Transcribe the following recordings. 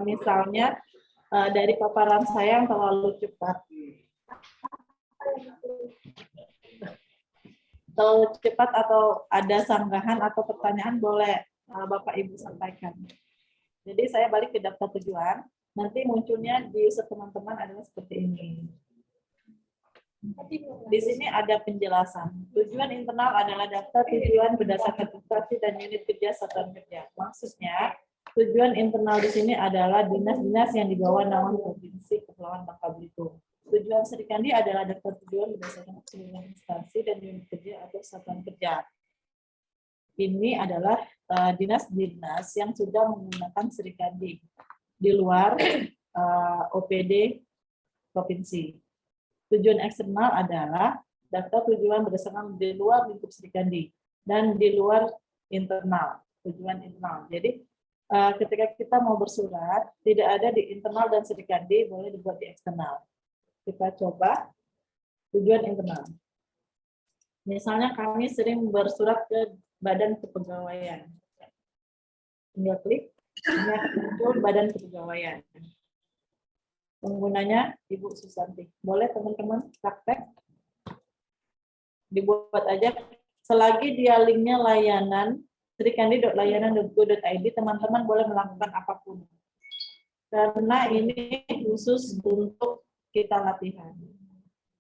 Misalnya dari paparan saya yang terlalu cepat. Terlalu cepat atau ada sanggahan atau pertanyaan boleh Bapak Ibu sampaikan. Jadi saya balik ke daftar tujuan, nanti munculnya di user teman-teman adalah seperti ini. Di sini ada penjelasan. Tujuan internal adalah daftar tujuan berdasarkan instansi dan unit kerja satuan kerja. Maksudnya, tujuan internal di sini adalah dinas-dinas yang di bawah naungan Provinsi Kepulauan Bangka Belitung. Tujuan Serikandi adalah daftar tujuan berdasarkan keseluruhan instansi dan unit kerja atau satuan kerja. Ini adalah dinas-dinas yang sudah menggunakan Serikandi di luar OPD provinsi. Tujuan eksternal adalah daftar tujuan berdasarkan di luar lingkup Serikandi dan di luar internal, tujuan internal. Jadi ketika kita mau bersurat, tidak ada di internal dan Serikandi, boleh dibuat di eksternal. Kita coba tujuan internal. Misalnya kami sering bersurat ke Badan Kepegawaian. Tinggal klik, ini akan muncul Badan Kepegawaian. Penggunanya Ibu Susanti. Boleh teman-teman praktek? Dibuat aja. Selagi dia linknya layanan, serikandi.layanan.go.id, teman-teman boleh melakukan apapun. Karena ini khusus untuk kita latihan.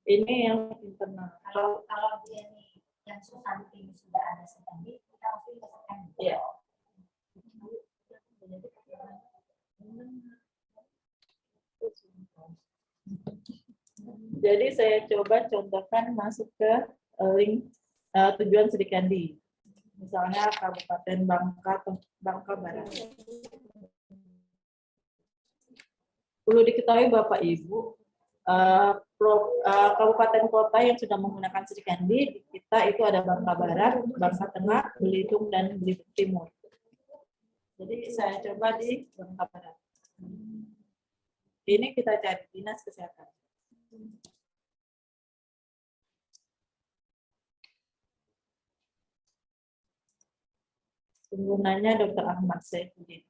Ini yang internal. Kalau dia nih yang Susanti sudah ada Serikandi, kita harus ke Serikandi. Iya. Jadi saya coba contohkan masuk ke link tujuan Serikandi. Misalnya Kabupaten Bangka Barat. Perlu diketahui Bapak Ibu, kabupaten kota yang sudah menggunakan Serikandi kita itu ada Bangka Barat, Bangka Tengah, Belitung dan Belitung Timur. Jadi saya coba di Bangka Barat. Ini kita cari Dinas Kesehatan. Penggunanya Dr. Ahmad Saifuddin.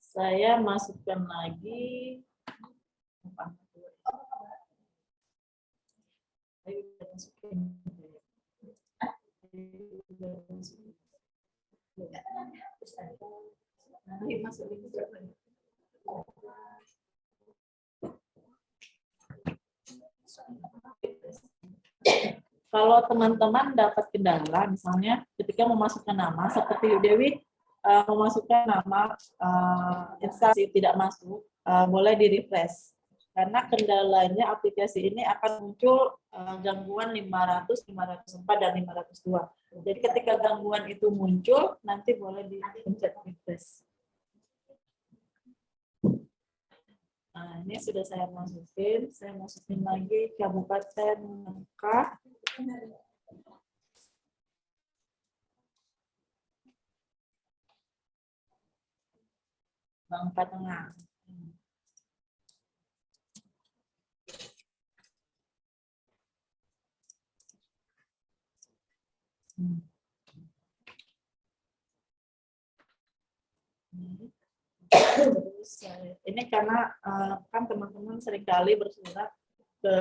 Saya masukkan lagi. Kalau teman-teman dapat kendala, misalnya ketika memasukkan nama, seperti Dewi memasukkan nama instansi tidak masuk, boleh di-refresh. Karena kendalanya aplikasi ini akan muncul gangguan 500, 504, dan 502. Jadi ketika gangguan itu muncul, nanti boleh dipencet refresh. Nah, ini sudah saya masukin lagi Kabupaten Bangka. Bangka Tengah. Ini karena kan teman-teman seringkali bersurat ke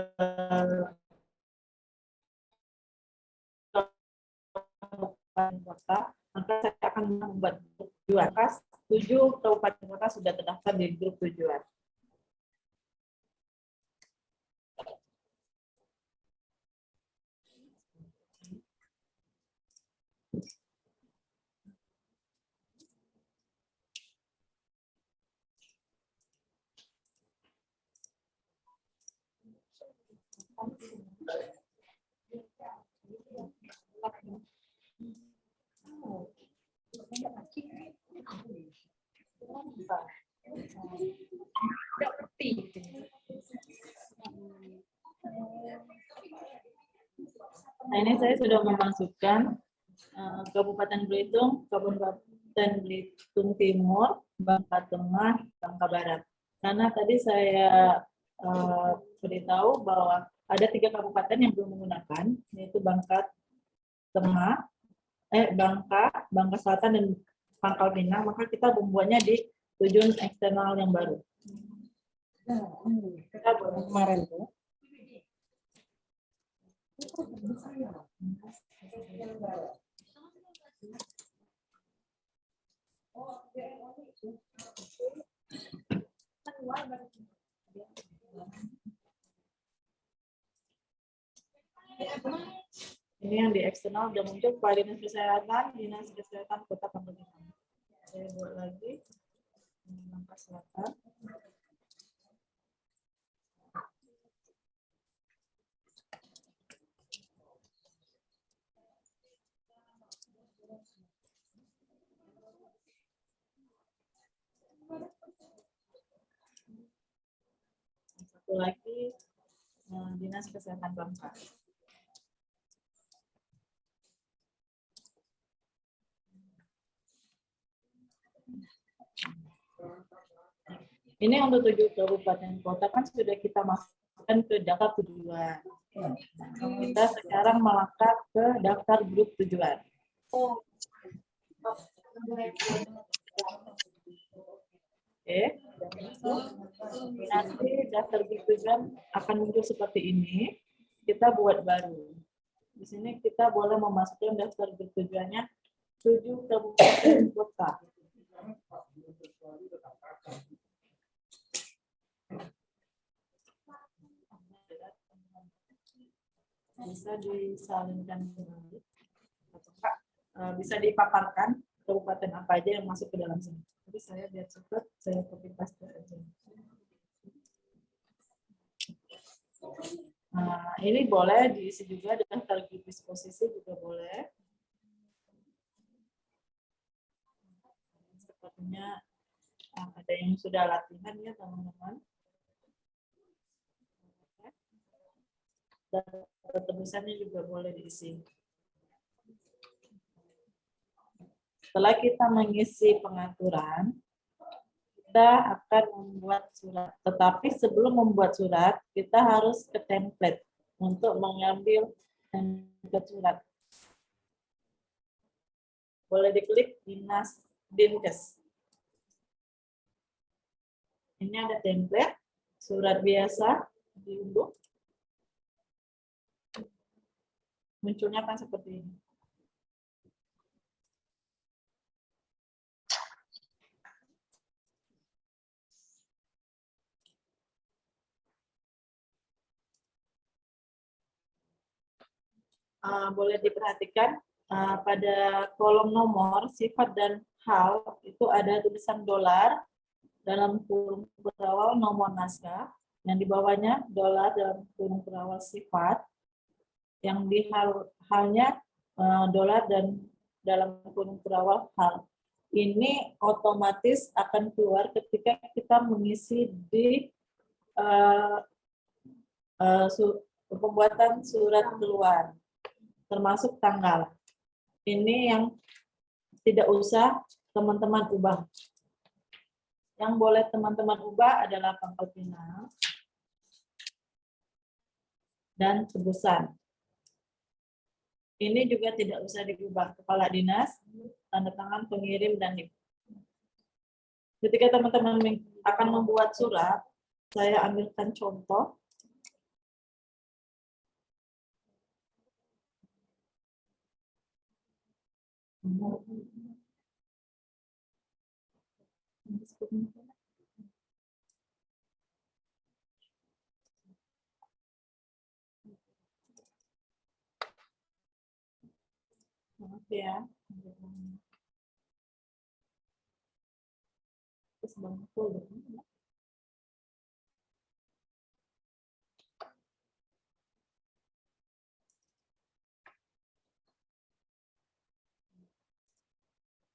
kabupaten kota, maka saya akan membuat grup tujuan. 7 kabupaten kota sudah terdaftar di grup tujuan. Nah, ini saya sudah memasukkan Kabupaten Belitung, Kabupaten Belitung Timur, Bangka Tengah, Bangka Barat. Karena tadi saya beritahu bahwa ada 3 kabupaten yang belum menggunakan, yaitu Bangka Tengah, Bangka Selatan dan Pangkal Pinang. Maka kita membuatnya di tujuan eksternal yang baru. Kita boleh kemarin tuh. Ini yang di eksternal udah muncul Kepala Dinas Kesehatan Kota Pangkal Pinang. Saya buat lagi Bangka Selatan. Satu lagi Dinas Kesehatan Bangka. Ini untuk 7 kabupaten kota kan sudah kita masukkan ke daftar tujuan. Kita sekarang melangkah ke daftar grup tujuan. Oke. Nanti daftar grup tujuan akan muncul seperti ini. Kita buat baru. Di sini kita boleh memasukkan daftar grup tujuannya 7 kabupaten kota. Bisa disalinkan kembali, bisa dipaparkan kabupaten apa aja yang masuk ke dalam sini. Jadi saya biar cepat, saya copy paste aja. Nah, ini boleh diisi juga dengan target disposisi juga boleh. Sepertinya ada yang sudah latihan ya teman-teman. Dan tebusannya juga boleh diisi. Setelah kita mengisi pengaturan, kita akan membuat surat. Tetapi sebelum membuat surat, kita harus ke template untuk mengambil template surat. Boleh diklik Dinkes. Ini ada template, surat biasa, diunduh. Munculnya kan seperti ini. Boleh diperhatikan pada kolom nomor, sifat dan hal itu ada tulisan dolar dalam kurung berawal nomor naskah, yang di bawahnya dolar dalam kurung berawal sifat, yang di halnya dolar dan dalam kurung berawal hal. Ini otomatis akan keluar ketika kita mengisi di pembuatan surat keluar, termasuk tanggal. Ini yang tidak usah teman-teman ubah. Yang boleh teman-teman ubah adalah Pangkal Pinang dan tebusan. Ini juga tidak usah diubah. Kepala dinas, tanda tangan pengirim, dan NIK. Ketika teman-teman akan membuat surat, saya ambilkan contoh. Maaf ya.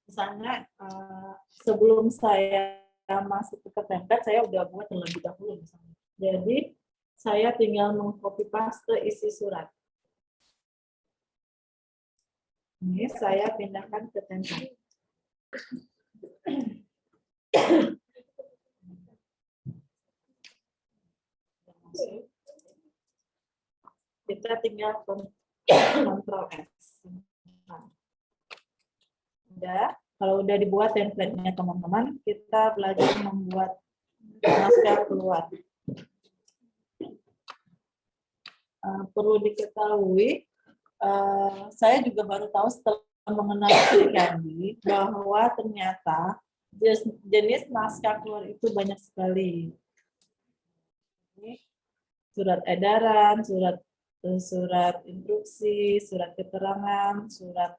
Misalnya sebelum saya masuk ke template, saya udah buat terlebih dahulu misalnya. Jadi saya tinggal mengcopy paste isi surat. Ini saya pindahkan ke template. masuk. Kita tinggal kontrol S. Nah, udah, kalau udah dibuat template-nya teman-teman, kita belajar membuat naskah keluar. Perlu diketahui, saya juga baru tahu setelah mengenal Sri Kandi bahwa ternyata jenis naskah keluar itu banyak sekali. Ini surat edaran, surat instruksi, surat keterangan, surat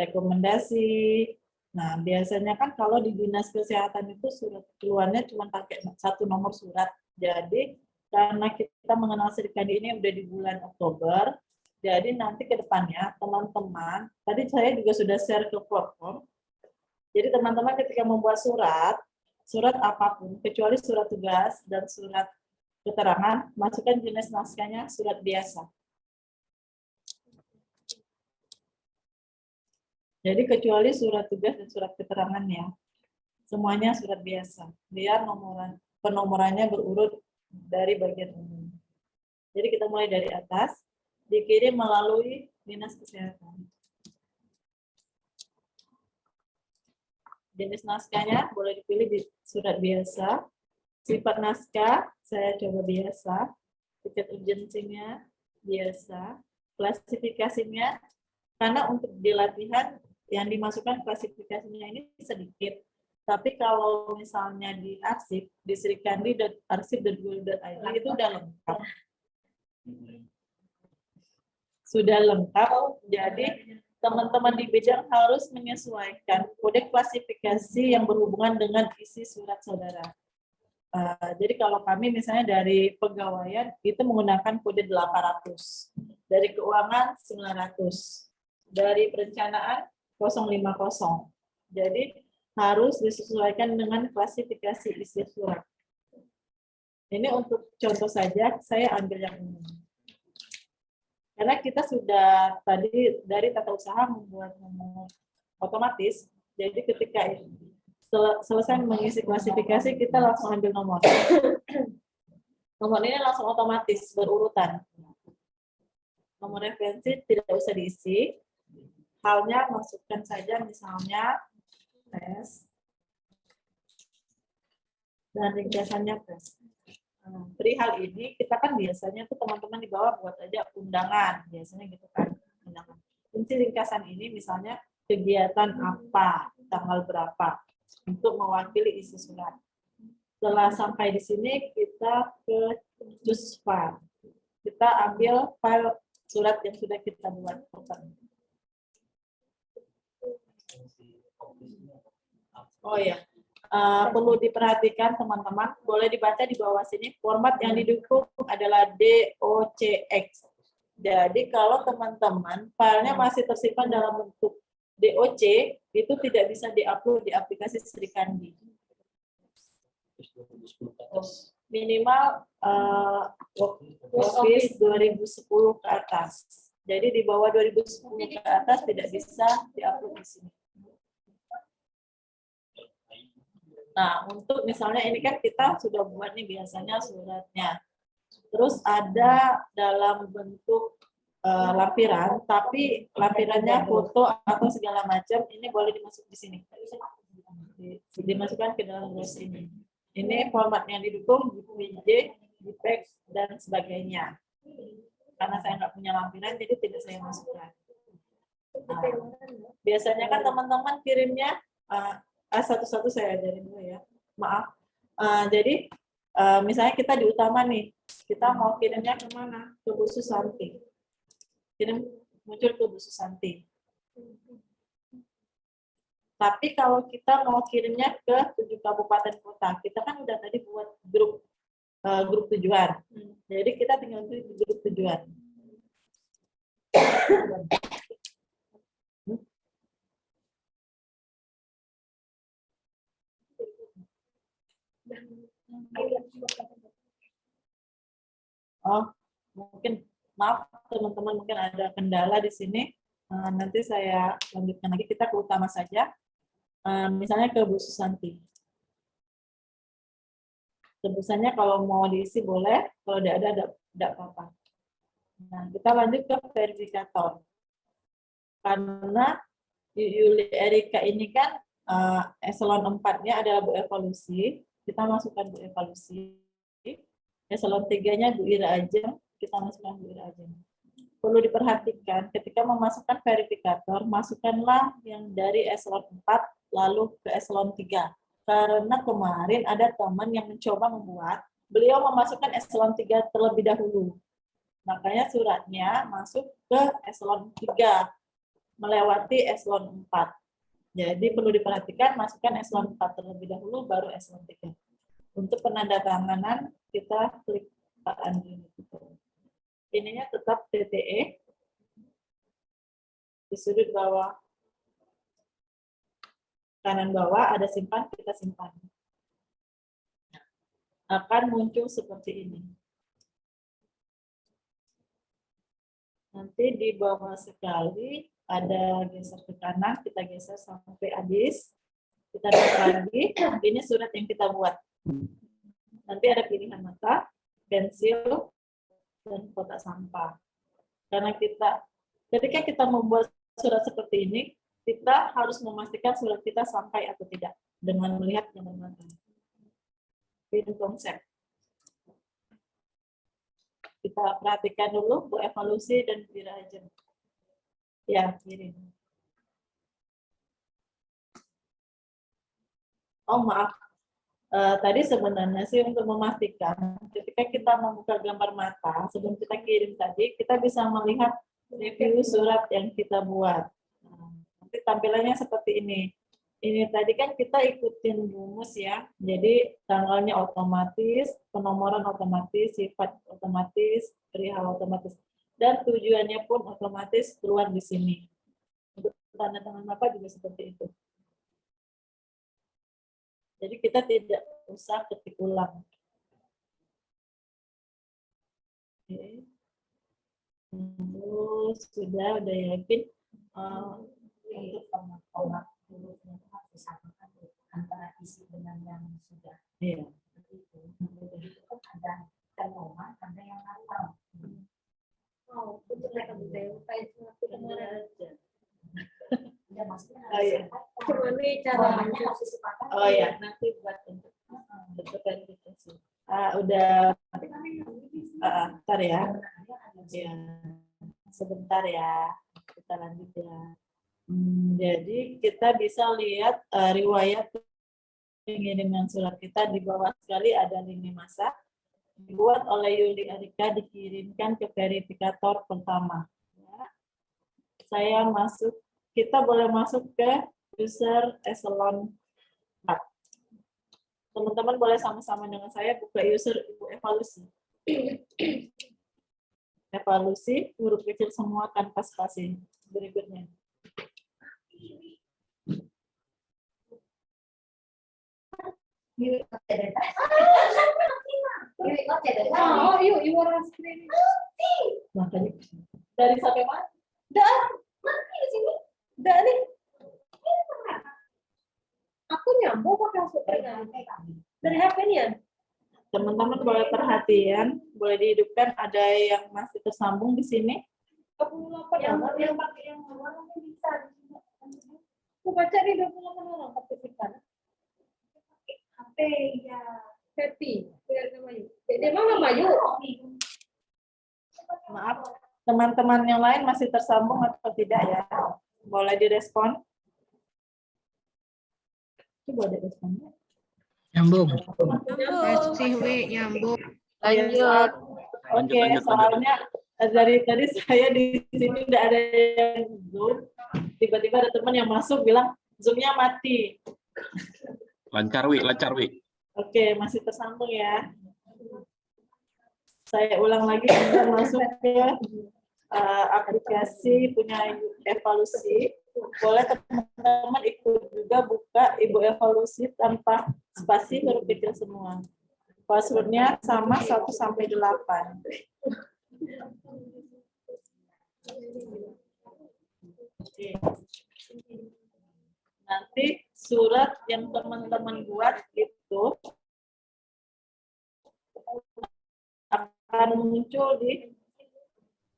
rekomendasi. Nah, biasanya kan kalau di dinas kesehatan itu surat keluarnya cuma pakai satu nomor surat. Jadi karena kita mengenal Sri Kandi ini udah di bulan Oktober, jadi nanti ke depannya teman-teman, tadi saya juga sudah share ke platform. Jadi teman-teman ketika membuat surat apapun, kecuali surat tugas dan surat keterangan, masukkan jenis naskahnya surat biasa. Jadi kecuali surat tugas dan surat keterangannya, semuanya surat biasa. Biar penomorannya berurut dari bagian umum. Jadi kita mulai dari atas, dikirim melalui dinas kesehatan. Jenis naskahnya boleh dipilih di surat biasa. Sifat naskah saya coba biasa. Tingkat urgensinya biasa. Klasifikasinya, karena untuk di latihan yang dimasukkan klasifikasinya ini sedikit. Tapi kalau misalnya di arsip, di srikandi.arsip.go.id itu udah lengkap. Sudah lengkap, jadi teman-teman di bidang harus menyesuaikan kode klasifikasi yang berhubungan dengan isi surat saudara. Jadi kalau kami misalnya dari pegawaian itu menggunakan kode 800, dari keuangan 900, dari perencanaan 050. Jadi harus disesuaikan dengan klasifikasi isi surat. Ini untuk contoh saja, saya ambil yang umum. Karena kita sudah tadi dari tata usaha membuat nomor otomatis, jadi ketika selesai mengisi klasifikasi, kita langsung ambil nomor. Nomor ini langsung otomatis berurutan. Nomor referensi tidak usah diisi, halnya masukkan saja misalnya tes dan ringkasannya tes. Perihal ini kita kan biasanya tuh teman-teman di bawah buat aja undangan, biasanya gitu kan, undangan. Inti ringkasan ini misalnya kegiatan apa, tanggal berapa, untuk mewakili isi surat. Setelah sampai di sini kita ke choose file. Kita ambil file surat yang sudah kita buat. Oh ya. Perlu diperhatikan teman-teman, boleh dibaca di bawah sini, format yang didukung adalah DOCX. Jadi kalau teman-teman filenya masih tersimpan dalam bentuk DOC, itu tidak bisa diupload di aplikasi Sri Kandi. Minimal Office 2010 ke atas. Jadi di bawah 2010 ke atas tidak bisa diupload di sini. Nah, untuk misalnya ini kan kita sudah buat nih biasanya suratnya. Terus ada dalam bentuk lampiran, tapi lampirannya foto atau segala macam, ini boleh dimasuk di sini. Dimasukkan ke dalam dos ini. Ini format yang didukung, JPG, JPEG, dan sebagainya. Karena saya nggak punya lampiran, jadi tidak saya masukkan. Nah, biasanya kan teman-teman kirimnya satu-satu saya ajarin dulu ya. Maaf. Jadi misalnya kita di utama nih, kita mau kirimnya ke mana? Ke Bu Susanti. Kirim muncul ke Bu Susanti. Tapi kalau kita mau kirimnya ke 7 kabupaten kota, kita kan udah tadi buat grup tujuan. Jadi kita tinggal di grup tujuan. Oh, mungkin maaf teman-teman, mungkin ada kendala di sini. Nanti saya lanjutkan lagi, kita ke utama saja. Misalnya ke Bu Susanti. Tebusannya kalau mau diisi boleh, kalau tidak ada tidak apa-apa. Nah, kita lanjut ke verifikator. Karena Yuli Erika ini kan eselon 4-nya adalah Bu Evalusi, kita masukkan Bu Evalusi. Eselon 3-nya Bu Ira Ajeng, kita masukkan Bu Ira Ajeng. Perlu diperhatikan ketika memasukkan verifikator, masukkanlah yang dari eselon 4 lalu ke eselon 3. Karena kemarin ada teman yang mencoba membuat, beliau memasukkan eselon 3 terlebih dahulu. Makanya suratnya masuk ke eselon 3, melewati eselon 4. Jadi perlu diperhatikan, masukkan eselon 4 terlebih dahulu, baru eselon 3. Untuk penandatanganan, kita klik Pak Andri. Ininya tetap TTE. Di sudut bawah kanan bawah ada simpan, kita simpan. Akan muncul seperti ini. Nanti di bawah sekali ada geser ke kanan, kita geser sampai habis. Kita lihat lagi, ini surat yang kita buat. Nanti ada pilihan mata, pensil, dan kotak sampah. Karena ketika kita membuat surat seperti ini, kita harus memastikan surat kita sampai atau tidak dengan melihat dengan mata. Ini konsep. Kita perhatikan dulu Bu Evalusi dan Bu Ira Ajeng. Ya, kirim. Oh maaf, tadi sebenarnya sih untuk memastikan ketika kita membuka gambar mata sebelum kita kirim tadi, kita bisa melihat review surat yang kita buat. Nah, nanti tampilannya seperti ini. Ini tadi kan kita ikutin rumus ya, jadi tanggalnya otomatis, penomoran otomatis, sifat otomatis, perihal otomatis, dan tujuannya pun otomatis keluar di sini. Untuk tanda tangan Bapak juga seperti itu. Jadi kita tidak usah ketik ulang. Oke. Terus sudah yakin untuk format hurufnya itu harus disamakan antara isi dengan yang sudah. Iya. Itu kan ada termoman, ada yang lantang. Oh, untuk mereka berdaya kayak aku kemarin. Ya maksudnya Oh, iya. Cuma ini cara formatnya harus disepakati. Oh ya, nanti buat untuk verifikasi. Udah. Ntar ya. Ya. Sebentar ya. Kita lanjut ya. Jadi kita bisa lihat riwayat pengiriman surat kita di bawah sekali ada lini masa dibuat oleh Yuli Erika, dikirimkan ke verifikator pertama. Ya. Saya masuk, kita boleh masuk ke user eselon 4. Teman-teman boleh sama-sama dengan saya buka user Ibu Evalusi. Evalusi, huruf kecil semua tanpa spasi. Berikutnya. Oh, yuk, you want screen. Makanya dari sampai mana? Udah nih. Aku nyambung pakai masuk dari HP-nya. Teman-teman boleh perhatian, boleh dihidupkan ada yang masih tersambung di sini. 28 yang orang. yang pakai yang warnanya bisa. Aku baca nih 28 orang partisipan. HP ya. Happy. Tidak namanya. Jadi mana Mayu? Maaf, teman-teman yang lain masih tersambung atau tidak ya? Boleh direspon. Coba ada responnya. Nyambung. Masih nyambung. Lanjut. Oke, Lanjut. soalnya dari tadi saya di sini tidak ada yang Zoom. Tiba-tiba ada teman yang masuk bilang Zoom-nya mati. Lancar, Wi. Oke, masih tersambung ya. Saya ulang lagi, kita masuk ke aplikasi punya Evalusi. Boleh teman-teman ikut juga buka Ibu Evalusi tanpa spasi, huruf kecil semua. Passwordnya sama 1 sampai 8. Oke. Nanti surat yang teman-teman buat itu akan muncul di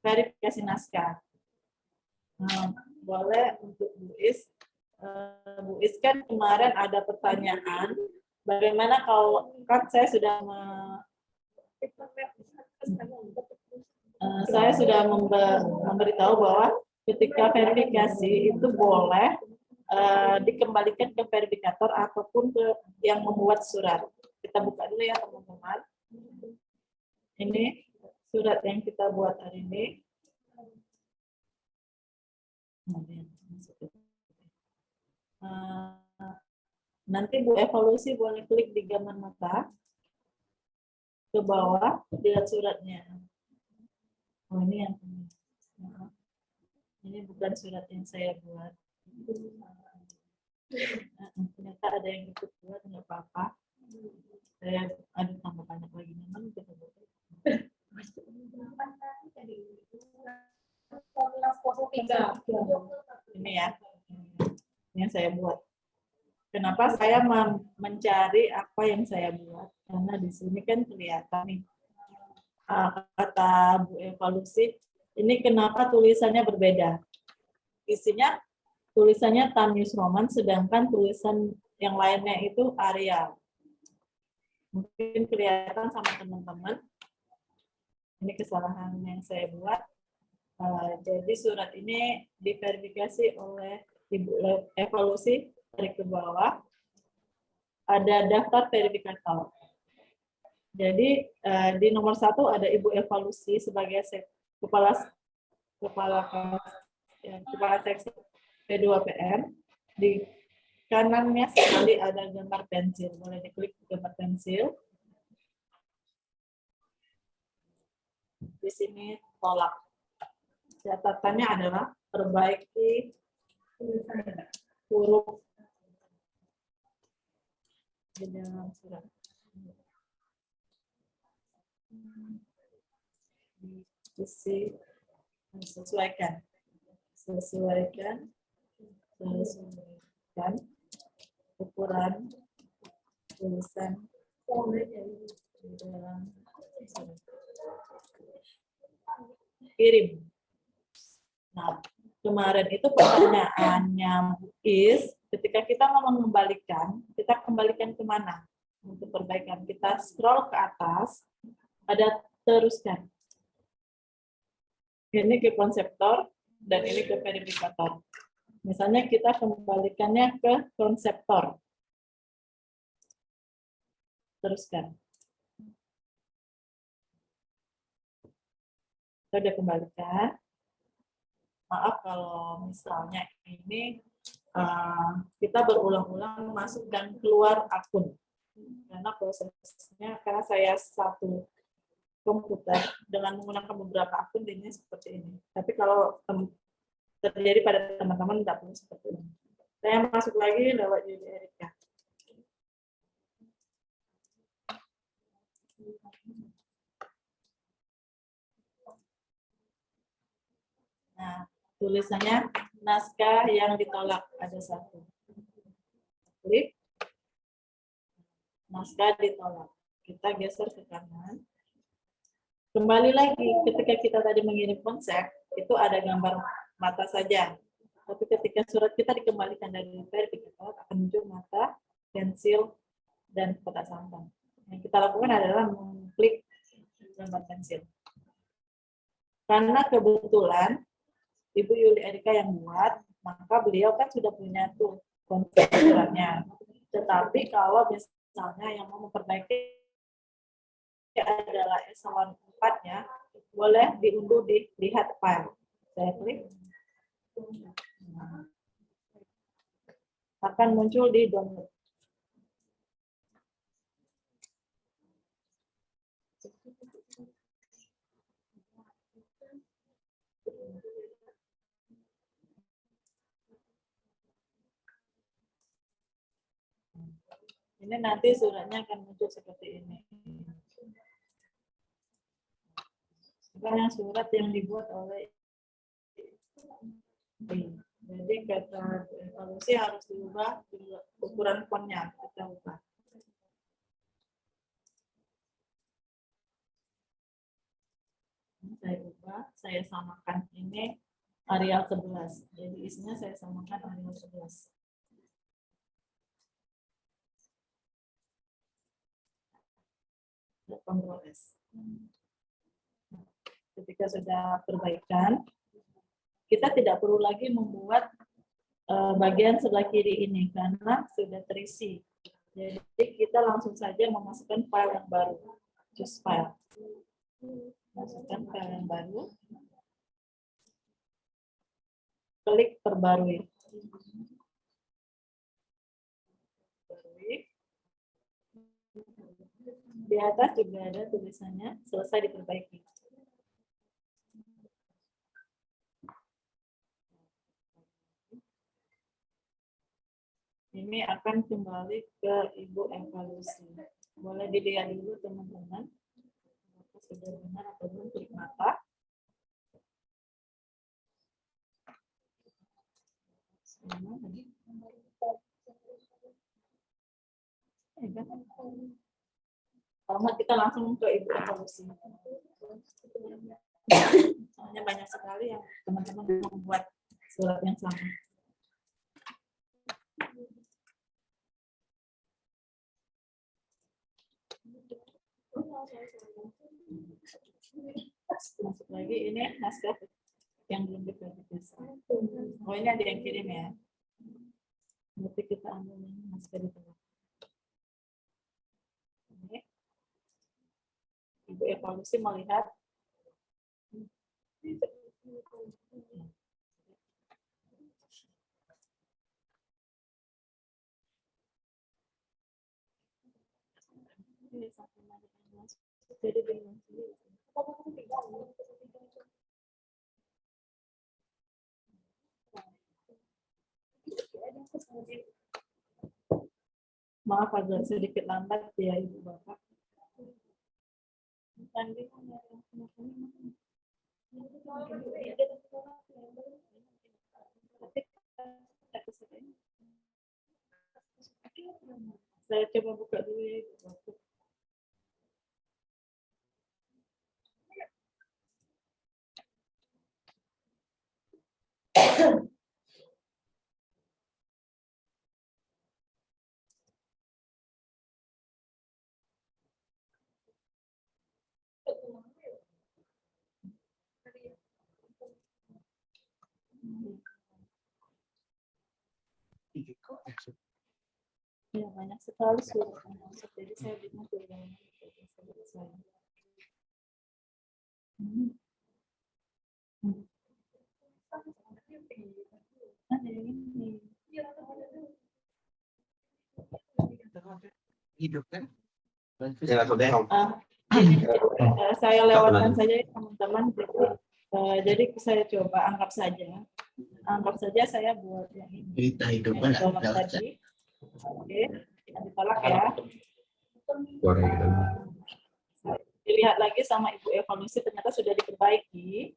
verifikasi naskah. Boleh untuk Bu Is. Bu Is kan kemarin ada pertanyaan, bagaimana kalau kan saya sudah memberitahu bahwa ketika verifikasi itu boleh dikembalikan ke verifikator ataupun ke yang membuat surat. Kita buka dulu ya teman-teman. Ini surat yang kita buat hari ini. Nanti Bu evaluasi boleh klik di gambar mata ke bawah, lihat suratnya. Oh ini yang ini. Ini bukan surat yang saya buat. Ternyata ada yang ikut buat, nggak apa-apa. Saya ada tambah banyak lagi memang kita buat. Ini ya, yang saya buat. Kenapa saya mencari apa yang saya buat? Karena di sini kan kelihatan nih, kata Bu evaluasi, ini kenapa tulisannya berbeda? Isinya tulisannya Time News Roman, sedangkan tulisan yang lainnya itu Arial. Mungkin kelihatan sama teman-teman. Ini kesalahan yang saya buat. Jadi surat ini diverifikasi oleh Ibu evaluasi dari ke bawah. Ada daftar verifikator. Jadi di nomor 1 ada Ibu evaluasi sebagai kepala seksi P2PM. Di kanannya sekali ada gambar pensil. Boleh diklik gambar pensil. Di sini tolak. Catatannya adalah perbaiki huruf di dalam surat. Isi sesuaikan ukuran tulisan di dalam surat. Kirim. Nah, kemarin itu pertanyaannya Bu Is, ketika kita mau mengembalikan, kita kembalikan kemana? Untuk perbaikan, kita scroll ke atas, ada teruskan. Ini ke konseptor, dan ini ke verifikator. Misalnya kita kembalikannya ke konseptor. Teruskan. Kita udah kembalikan. Maaf kalau misalnya ini kita berulang-ulang masuk dan keluar akun. Karena prosesnya, karena saya satu komputer dengan menggunakan beberapa akun, ini seperti ini. Tapi kalau terjadi pada teman-teman tidak perlu seperti ini. Saya masuk lagi lewat Yuli Erika. Nah, tulisannya naskah yang ditolak, ada satu. Klik. Naskah ditolak. Kita geser ke kanan. Kembali lagi, ketika kita tadi mengirim konsep, itu ada gambar mata saja. Tapi ketika surat kita dikembalikan dari verifikator, akan muncul mata, pensil, dan kotak sambal. Yang kita lakukan adalah mengklik gambar pensil. Karena kebetulan Ibu Yuli Erika yang buat, maka beliau kan sudah punya tuh konsep suratnya. Tetapi kalau misalnya yang mau memperbaiki adalah eselon 4-nya, boleh diunduh di lihat file. Saya klik. Akan muncul di download. Ini nanti suratnya akan muncul seperti ini. Bukan yang surat yang dibuat oleh jadi kata evaluasi harus diubah ukuran fontnya, kita ubah. saya ubah, saya samakan ini areal 11. Jadi isinya saya samakan areal 11. Ctrl S. Ketika sudah perbaikan, kita tidak perlu lagi membuat bagian sebelah kiri ini karena sudah terisi. Jadi kita langsung saja memasukkan file yang baru. Choose file. Masukkan file yang baru. Klik perbarui. Di atas juga ada tulisannya selesai diperbaiki. Ini akan kembali ke Ibu evaluasi. Boleh dilihat dulu teman-teman. Apakah sudah benar atau belum, klik mata. Kalau kita langsung ke Ibu evaluasi. Soalnya banyak sekali yang teman-teman membuat surat yang sama. Masuk lagi, ini naskah yang belum diverifikasi. Oh, ini ada yang kirim ya. Berarti kita ambil ini naskah di tengah. Oke. Ibu evaluasi melihat. Jadi bingung sendiri. Maaf agak sedikit lambat ya Ibu Bapak. Saya coba buka dulu ya Ibu Bapak. Ya, banyak sekali surat yang masuk. Jadi saya bingung bagaimana saya. Ada ini. Hidup kan? Saya lewatkan saja ya, teman-teman. Jadi saya coba anggap saja saya buat yang ini. Kita hidup kan? Tadi. Oke, ditolak ya. Dilihat lagi sama Ibu evaluasi ternyata sudah diperbaiki,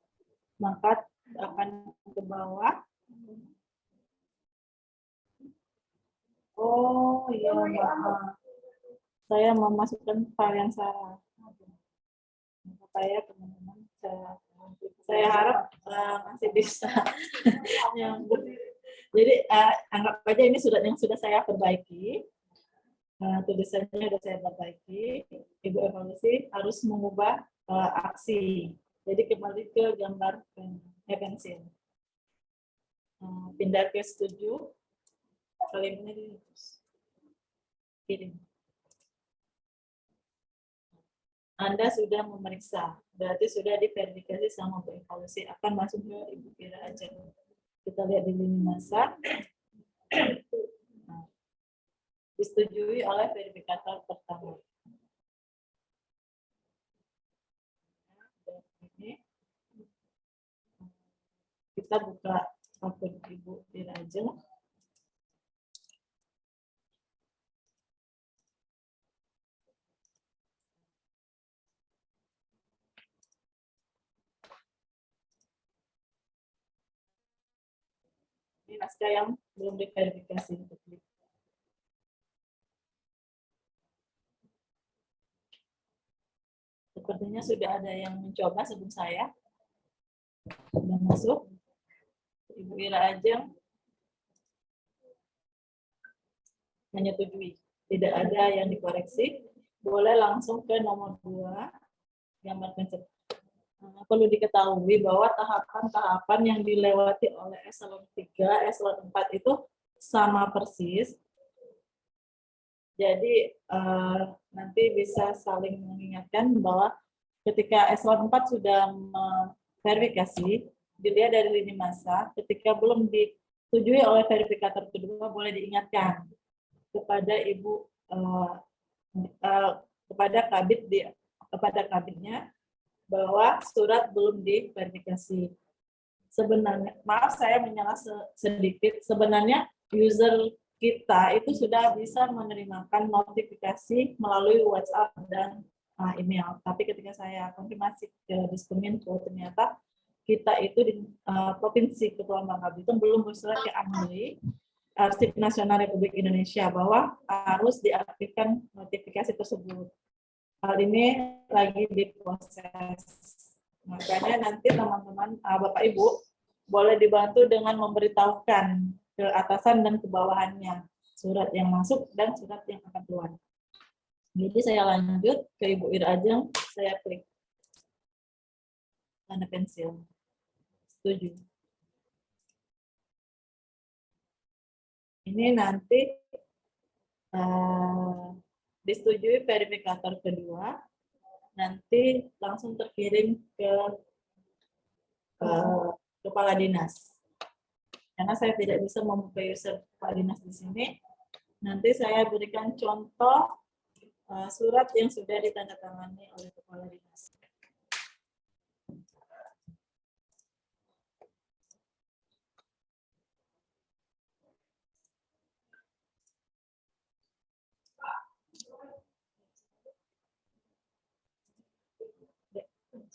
maka akan ke bawah. Oh iya, maaf. Saya memasukkan file yang salah. Saya teman-teman, saya harap masih bisa. Jadi anggap aja ini surat yang sudah saya perbaiki. Tulisannya sudah saya perbaiki. Ibu evaluasi harus mengubah aksi. Jadi kembali ke gambar pensil. Pindah ke setuju. Kalimatnya dihapus. Kirim. Anda sudah memeriksa, berarti sudah diverifikasi sama Bu evaluasi, akan masuk ke Ibu Kira aja. Kita lihat di lini masa. Nah, disetujui oleh verifikator pertama. Ini kita buka akun Ibu Kira aja. Ini naskah yang belum diverifikasi. Sepertinya sudah ada yang mencoba sebelum saya. Sudah masuk. Ibu Ira Ajeng menyetujui. Tidak ada yang dikoreksi. Boleh langsung ke nomor 2, gambar konsep. Perlu diketahui bahwa tahapan-tahapan yang dilewati oleh eselon 3, eselon 4 itu sama persis. Jadi nanti bisa saling mengingatkan bahwa ketika eselon 4 sudah verifikasi, dilihat dari lini masa, ketika belum disetujui oleh verifikator kedua, boleh diingatkan kepada ibu kepada kabitnya bahwa surat belum diverifikasi. Sebenarnya, maaf saya menyalah sedikit, sebenarnya user kita itu sudah bisa menerimakan notifikasi melalui WhatsApp dan email. Tapi ketika saya konfirmasi ke Diskominfo, ternyata kita itu di Provinsi Kepulauan Bangka Belitung belum bersurat ke ANRI, Arsip Nasional Republik Indonesia, bahwa harus diaktifkan notifikasi tersebut. Hal ini lagi diproses. Makanya nanti teman-teman, Bapak Ibu, boleh dibantu dengan memberitahukan ke atasan dan ke bawahannya surat yang masuk dan surat yang akan keluar. Jadi saya lanjut ke Ibu Ira Ajeng, saya klik tanda pensil. Setuju. Ini nanti disetujui verifikator kedua, nanti langsung terkirim ke kepala dinas. Karena saya tidak bisa membuka user kepala dinas di sini, nanti saya berikan contoh surat yang sudah ditandatangani oleh kepala dinas.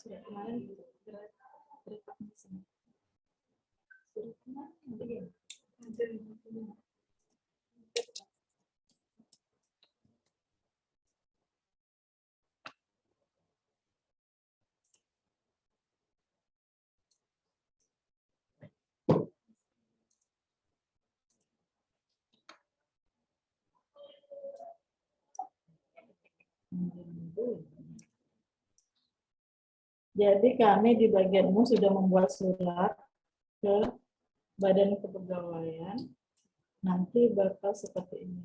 Sudah kemarin surat kemarin Jadi kami di bagianmu sudah membuat surat ke Badan Kepegawaian, nanti bakal seperti ini.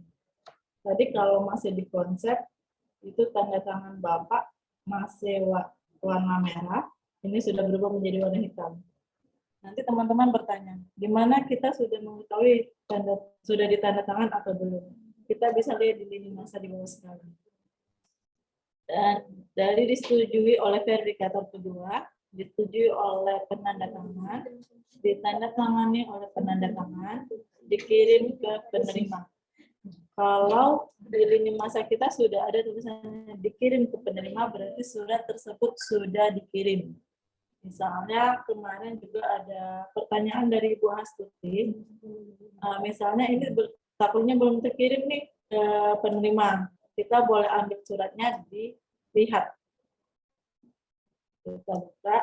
Tadi kalau masih di konsep, itu tanda tangan Bapak masih warna merah, ini sudah berubah menjadi warna hitam. Nanti teman-teman bertanya, di mana kita sudah mengetahui sudah ditandatangan atau belum? Kita bisa lihat di lini masa di bawah sekali. Dan dari disetujui oleh verifikator kedua, disetujui oleh penanda tangan, ditandatangani oleh penanda tangan, dikirim ke penerima. Kalau di lini masa kita sudah ada tulisannya dikirim ke penerima, berarti surat tersebut sudah dikirim. Misalnya kemarin juga ada pertanyaan dari Ibu Astuti, misalnya ini takutnya belum terkirim nih ke penerima. Kita boleh ambil suratnya dilihat. Kita buka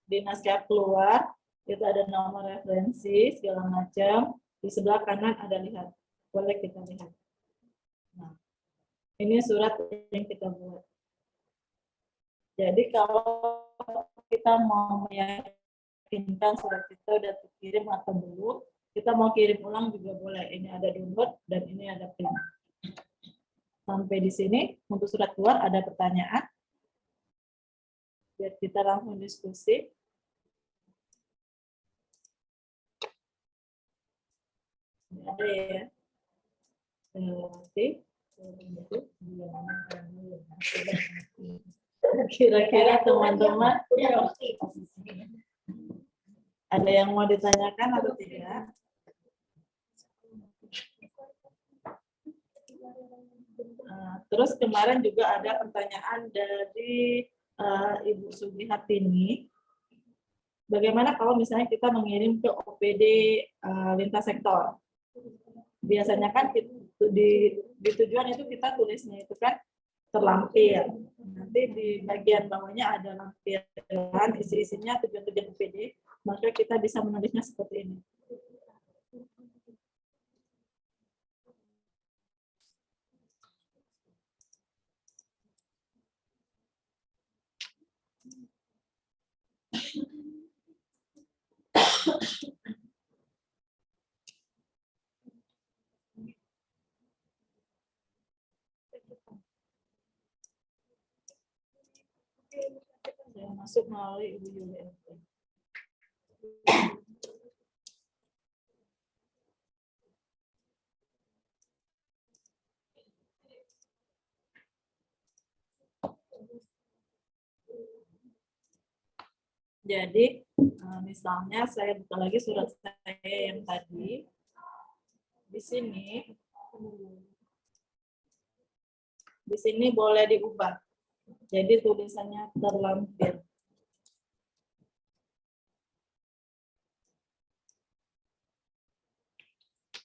di naskah keluar, itu ada nomor referensi segala macam. Di sebelah kanan ada lihat, boleh kita lihat. Nah, ini surat yang kita buat. Jadi kalau kita mau meyakinkan surat kita sudah terkirim atau belum, kita mau kirim ulang juga boleh. Ini ada download dan ini ada print. Sampai di sini, untuk surat keluar ada pertanyaan. Biar kita langsung diskusi. Ini ada ya. Kira-kira teman-teman ada yang mau ditanyakan atau tidak? Terus kemarin juga ada pertanyaan dari Ibu Sugihartini. Bagaimana kalau misalnya kita mengirim ke OPD lintas sektor? Biasanya kan di tujuan itu kita tulisnya itu kan terlampir. nanti di bagian bawahnya ada lampiran, isi-isinya tujuan-tujuan UPD, maka kita bisa menulisnya seperti ini. Yang masuk melalui Ibu Yulia. Jadi, misalnya saya buka lagi surat saya yang tadi. Di sini boleh diubah. Jadi tulisannya terlampir.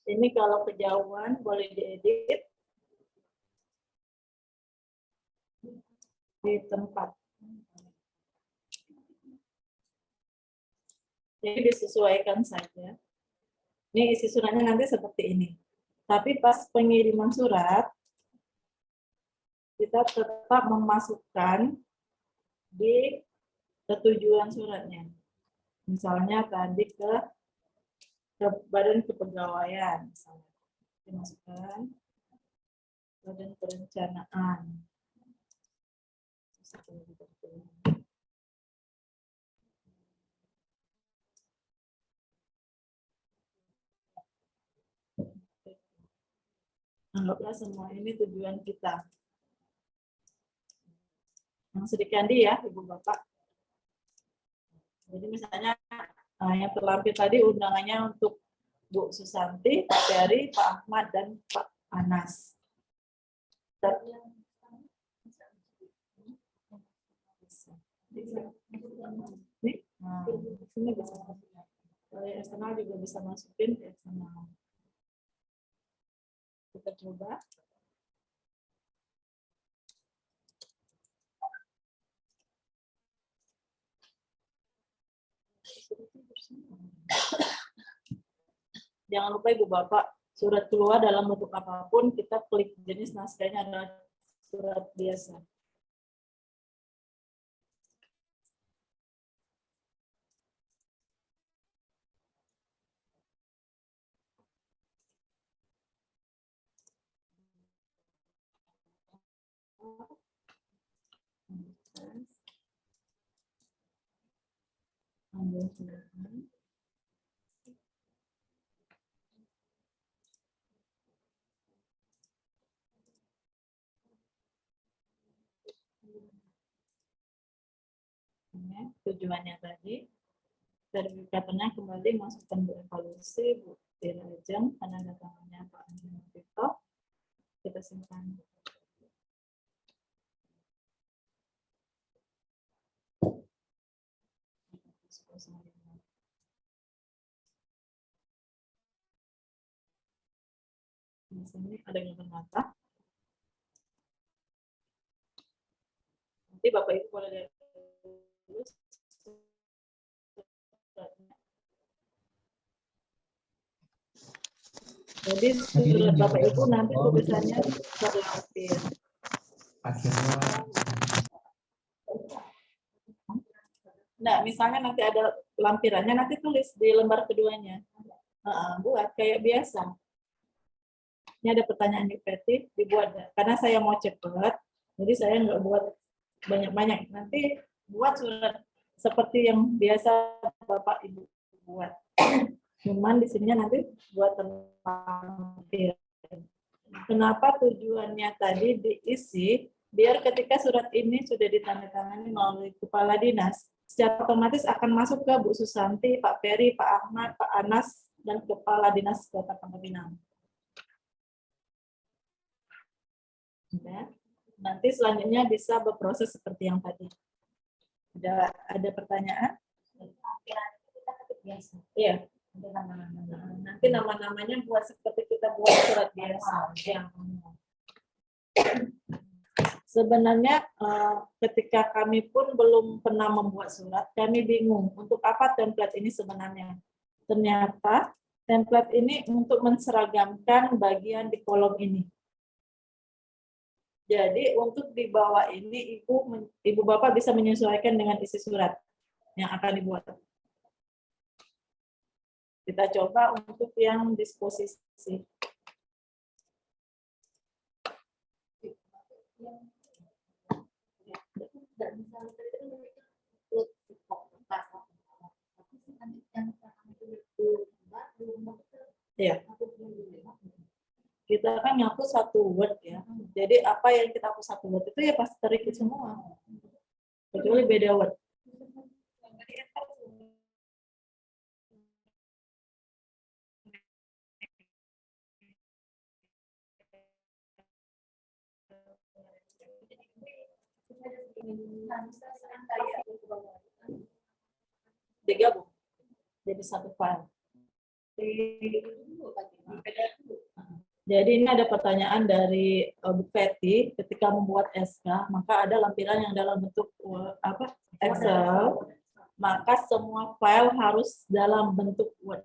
Ini kalau kejauhan boleh diedit di tempat. Jadi disesuaikan saja. Ini isi suratnya nanti seperti ini. Tapi pas pengiriman surat, kita tetap memasukkan di ketujuan suratnya. Misalnya tadi ke Badan Kepegawaian, misalnya. Dimasukkan Badan Perencanaan. Anggaplah semua ini tujuan kita. Yang sedikandi ya, Ibu Bapak. Jadi misalnya yang terlampir tadi undangannya untuk Bu Susanti, Pak Ferry, Pak Ahmad, dan Pak Anas. Sini bisa. Kalau yang eksternal juga bisa masukin ke eksternal. Kita coba. Jangan lupa Ibu Bapak, surat keluar dalam bentuk apapun, kita klik jenis naskahnya adalah surat biasa. Ambil suratnya. Tujuannya tadi, verifikatornya kembali masukkan Bu evaluasi, Bu Dirajeng, tanda tangannya Pak Anjing Tito, kita simpan. Di sini ada gambar mata. Nanti Bapak Ibu boleh lihat dulu. Jadi surat Bapak Ibu nanti tulisannya terlampir. Nah, misalnya nanti ada lampirannya, nanti tulis di lembar keduanya. Buat kayak biasa. Ini ada pertanyaan dikreatif, dibuat. Karena saya mau cepat, jadi saya nggak buat banyak-banyak. Nanti buat surat seperti yang biasa Bapak Ibu buat. Cuman di sini nanti buat terlampir. Kenapa tujuannya tadi diisi? Biar ketika surat ini sudah ditandatangani melalui Kepala Dinas, secara otomatis akan masuk ke Bu Susanti, Pak Ferry, Pak Ahmad, Pak Anas, dan Kepala Dinas Kota Pangkal Pinang. Nanti selanjutnya bisa berproses seperti yang tadi. Ada pertanyaan? Iya. Nanti nama-namanya buat seperti kita buat surat biasa. Sebenarnya ketika kami pun belum pernah membuat surat, kami bingung untuk apa template ini sebenarnya. Ternyata template ini untuk menseragamkan bagian di kolom ini. Jadi untuk di bawah ini ibu bapak bisa menyesuaikan dengan isi surat yang akan dibuat. Kita coba untuk yang disposisi. Ya. Kita kan ngapus satu word ya. Jadi apa yang kita hapus satu word itu ya pasti terikut semua. Kecuali beda word. Digabung jadi satu file. Jadi ini ada pertanyaan dari Bu Fetty, ketika membuat SK, maka ada lampiran yang dalam bentuk Excel, maka semua file harus dalam bentuk Word.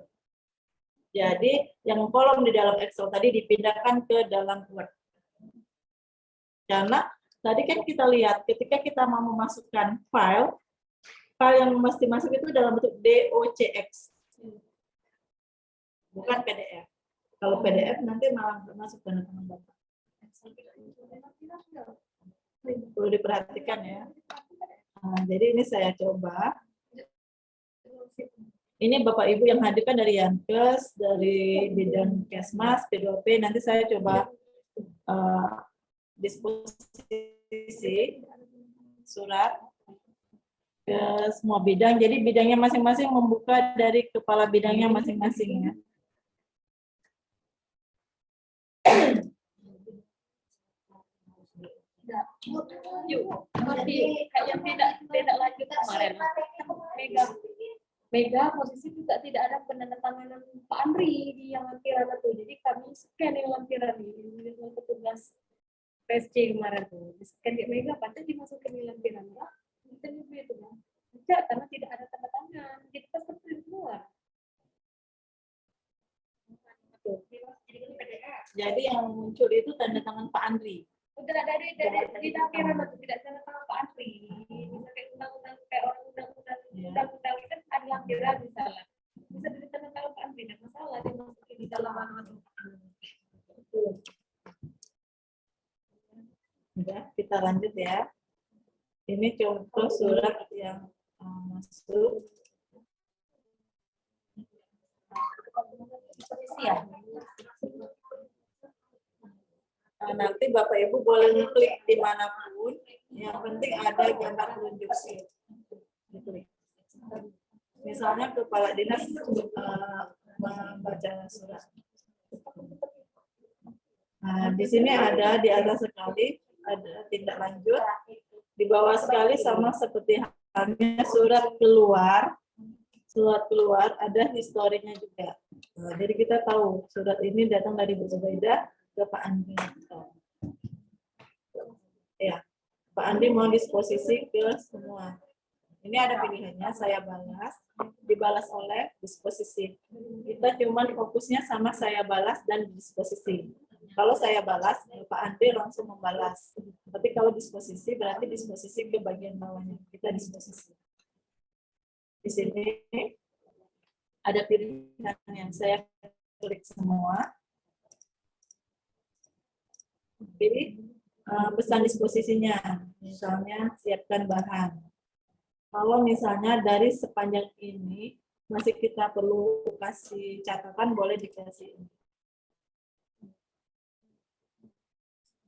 Jadi yang kolom di dalam Excel tadi dipindahkan ke dalam Word. Karena tadi kan kita lihat ketika kita mau memasukkan file yang mesti masuk itu dalam bentuk DOCX, bukan PDF. Kalau PDF nanti malah masuk ke tanda tangan Bapak. Perlu diperhatikan ya. Nah, jadi ini saya coba. Ini Bapak Ibu yang hadir kan dari Yankes, dari bidang Kesmas, P2P. Nanti saya coba disposisi surat ke semua bidang. Jadi bidangnya masing-masing membuka dari kepala bidangnya masing-masing ya. Masih kayak tidak lanjut kemarin. Mega posisi juga tidak ada penandatanganan Pak Andri di yang lampiran itu. Jadi kami scan yang lampiran ini untuk petugas PSC kemarin tuh. Di scan di Mega, pantas dimasukin di lampiran lah. Itu itu kan. Tidak, karena tidak ada tanda tangan. Jadi pas print keluar. Jadi yang muncul itu tanda tangan Pak Andri. Udah ada di lampiran itu tidak tanda tangan Pak Andri. Bisa kayak undang-undang kayak orang undang-undang itu ada lampiran misalnya. Bisa dari tanda tangan Pak Andri, tidak masalah dia masukin di dalam Ya, kita lanjut ya. Ini contoh surat yang masuk. Nah, nanti Bapak Ibu boleh klik dimanapun, yang penting ada gambar telunjuk. Diklik. Misalnya kepala dinas membaca surat. Nah, di sini ada di atas sekali ada tindak lanjut, di bawah sekali sama seperti halnya surat keluar ada historinya juga. Nah, jadi kita tahu surat ini datang dari Bu Zubaida ke Pak Andi. Ya, Pak Andi mau disposisi ke semua. Ini ada pilihannya, saya balas, dibalas oleh disposisi. Kita cuma fokusnya sama saya balas dan disposisi. Kalau saya balas, Pak Andi langsung membalas. Tapi kalau disposisi, berarti disposisi ke bagian bawahnya. Kita disposisi. Di sini ada pilihan yang saya klik semua. Pilih pesan disposisinya, misalnya siapkan bahan. Kalau misalnya dari sepanjang ini masih kita perlu kasih catatan, boleh dikasih.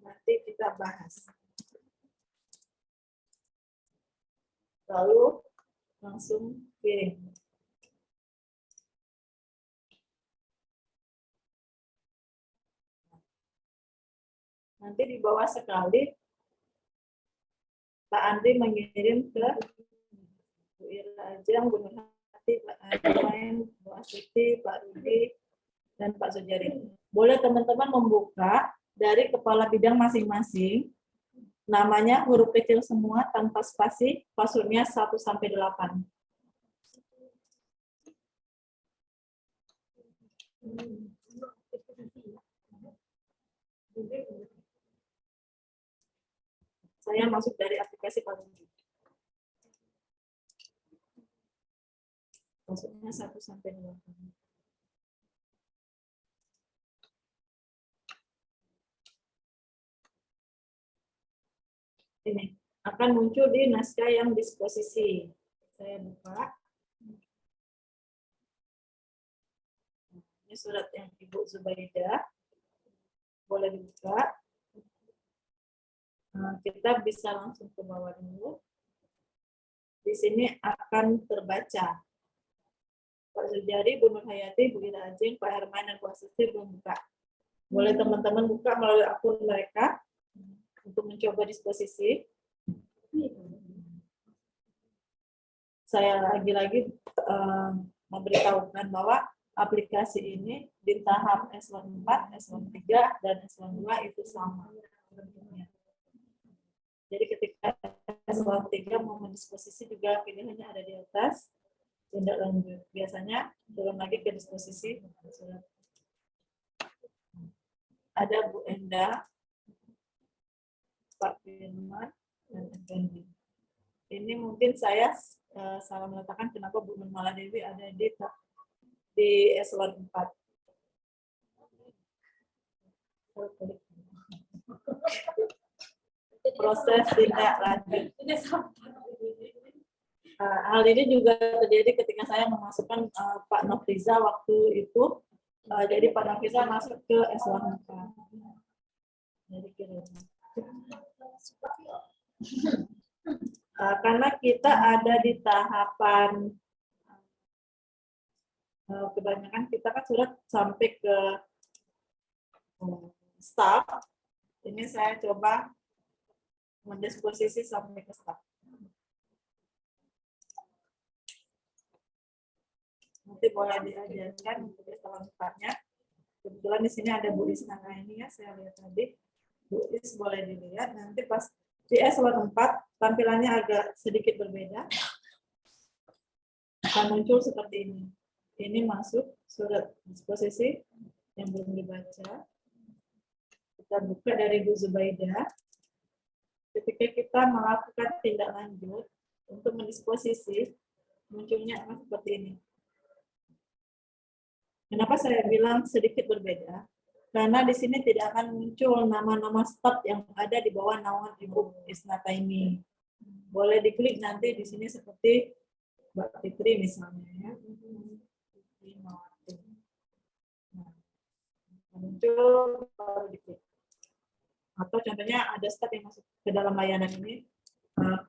Nanti kita bahas. Lalu langsung kirim. Nanti di bawah sekali Pak Andri mengirim ke Bu Ira Ajeng, Bu Nurhati, Pak Adlain, Bu Astuti, Pak Rudi, dan Pak Sujari. Boleh teman-teman membuka dari kepala bidang masing-masing Namanya huruf kecil semua tanpa spasi, passwordnya 1 sampai 8. Saya masuk dari aplikasi Palungi. Passwordnya 1 sampai 8. Ini akan muncul di naskah yang disposisi. Saya buka. Ini surat yang Ibu Zubaidah. Boleh dibuka. Nah, kita bisa langsung ke bawah dulu. Di sini akan terbaca. Pak Sujari, Bu Nur Hayati, Bu Ira Ajeng, Pak Herman, dan Bu Asusti belum buka. Boleh teman-teman buka melalui akun mereka untuk mencoba disposisi. Saya lagi-lagi memberitahukan bahwa aplikasi ini di tahap S1 4, S1 3, dan S1 2 itu sama bentuknya. Jadi ketika S1 3 mau mendisposisi juga pilihannya ada di atas, tindak lanjut. Biasanya turun lagi ke disposisi. Ada Bu Enda, Pak Firman, dan Effendi. Ini mungkin saya salah meletakkan kenapa Bu Nur Maladewi ada di eselon 4. Proses tindak lanjut. Hal ini juga terjadi ketika saya memasukkan Pak Nofriza waktu itu. Jadi Pak Nofriza masuk ke eselon 4. Jadi kira karena kita ada di tahapan kebanyakan kita kan sudah sampai ke staff. Ini saya coba mendisposisi sampai ke staff. Nanti boleh diajarkan untuk eselon 4-nya. Kebetulan di sini ada Bu Isnana ini ya, saya lihat tadi. Bu Is boleh dilihat. Nanti pas di eselon 4 tampilannya agak sedikit berbeda. Akan muncul seperti ini. Ini masuk surat disposisi yang belum dibaca. Kita buka dari Bu Zubaidah. Ketika kita melakukan tindak lanjut untuk mendisposisi, munculnya akan seperti ini. Kenapa saya bilang sedikit berbeda? Karena di sini tidak akan muncul nama-nama staf yang ada di bawah naungan Ibu Isnata ini. Boleh diklik nanti di sini seperti Mbak Fitri misalnya ya. Nah, muncul baru diklik. Atau contohnya ada staf yang masuk ke dalam layanan ini,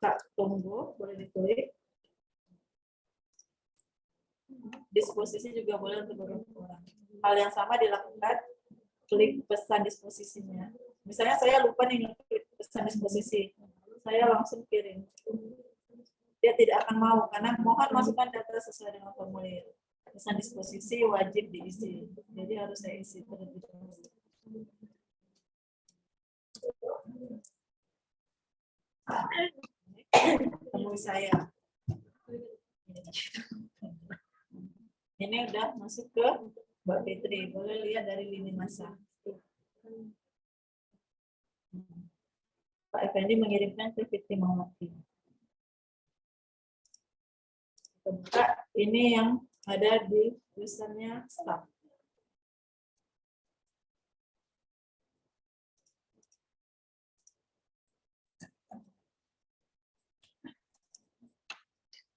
Kak Tunggu, boleh diklik. Disposisi juga boleh untuk beberapa orang. Hal yang sama dilakukan, klik pesan disposisinya. Misalnya saya lupa nih klik pesan disposisi, saya langsung kirim. Dia tidak akan mau karena mohon masukkan data sesuai dengan formulir. Pesan disposisi wajib diisi, jadi harus saya isi terlebih dahulu. Temui saya. Ini udah masuk ke Mbak Fitri. Boleh lihat dari lini masa. Pak Effendi mengirimkan ke Fitri Mawati. Kita buka. Ini yang ada di tulisannya staff.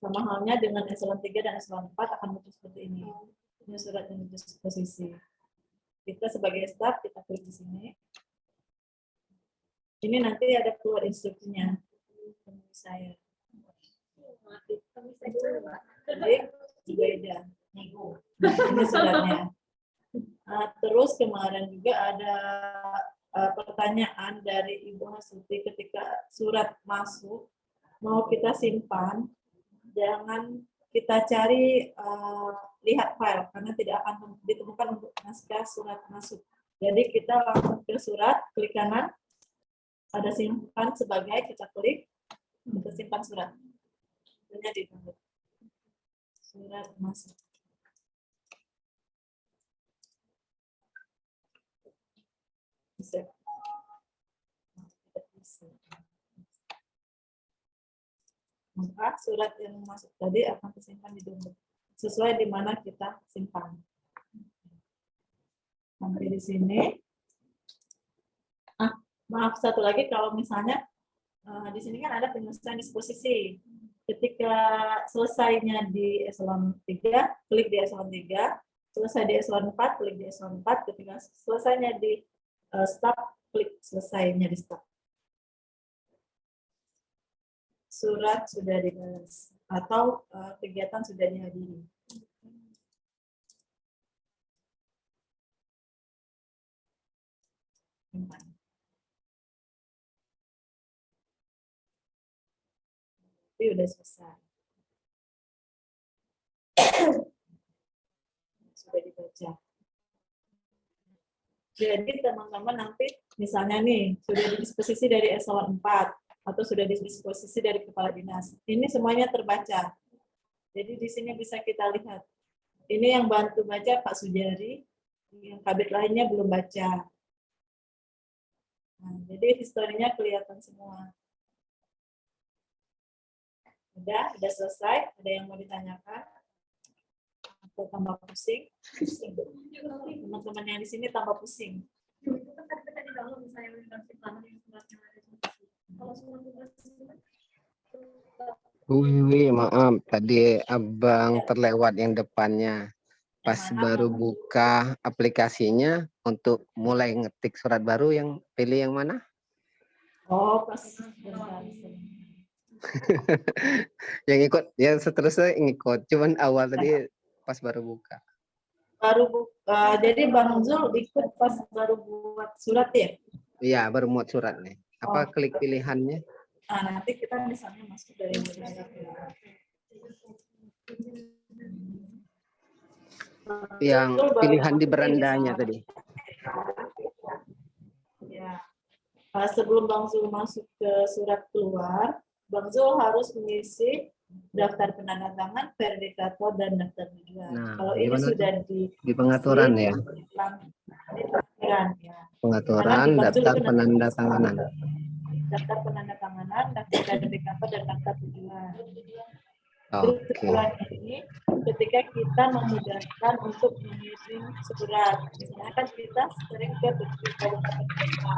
Sama halnya dengan eselon 3 dan eselon 4 akan muncul seperti ini. Ini surat yang disposisi. Kita sebagai staf, kita klik di sini. Ini nanti ada keluar instruksinya. Saya. Jadi, beda. Ini suratnya. Terus kemarin juga ada pertanyaan dari Ibu Hasuti ketika surat masuk, mau kita simpan, jangan kita cari lihat file karena tidak akan ditemukan untuk naskah surat masuk. Jadi kita langsung ke surat, klik kanan, ada simpan sebagai, kita klik, kita simpan surat. Hanya ditunggu. Surat masuk. Bisa. Maka surat yang masuk tadi akan tersimpan di download sesuai di mana kita simpan. Sampai di sini. Maaf, satu lagi, kalau misalnya di sini kan ada penyelesaian disposisi. Ketika selesainya di eselon 3, klik di eselon 3, selesai di eselon 4, klik di eselon 4, ketika selesainya di staf, klik selesainya di staf. Surat sudah dibalas atau kegiatan sudah dihadiri. Tapi udah selesai. Sudah dibaca. Jadi teman-teman nanti misalnya nih sudah didisposisi dari eselon 4 atau sudah didisposisi dari kepala dinas. Ini semuanya terbaca. Jadi di sini bisa kita lihat. Ini yang bantu baca Pak Sujari, yang kabit lainnya belum baca. Nah, jadi historinya kelihatan semua. Udah selesai. Ada yang mau ditanyakan? Atau tambah pusing? Teman-teman yang di sini tambah pusing. Maaf, tadi abang terlewat yang depannya. Pas baru buka aplikasinya untuk mulai ngetik surat baru, yang pilih yang mana? Oh, pas bentar. Yang ikut, yang seterusnya ngikut. Cuman awal tadi pas baru buka. Baru buka, jadi Bang Zul ikut pas baru buat surat ya? Iya, baru muat surat nih. Apa Oh. klik pilihannya? Nah, nanti kita misalnya masuk dari Yang pilihan di berandanya tadi. Ya. Sebelum Bang Zul masuk ke surat keluar, Bang Zul harus mengisi daftar penandatangan, verifikator, dan daftar tujuan. Nah, Kalau ini gimana sudah di pengaturan ya? di pengaturan ya. Pengaturan, daftar penandatanganan. Daftar penandatanganan, daftar verifikator, dan daftar tujuan. Oke. Tujuan ini ketika kita memudahkan untuk mengirim surat, misalnya kan kita sering ke kabupaten kota,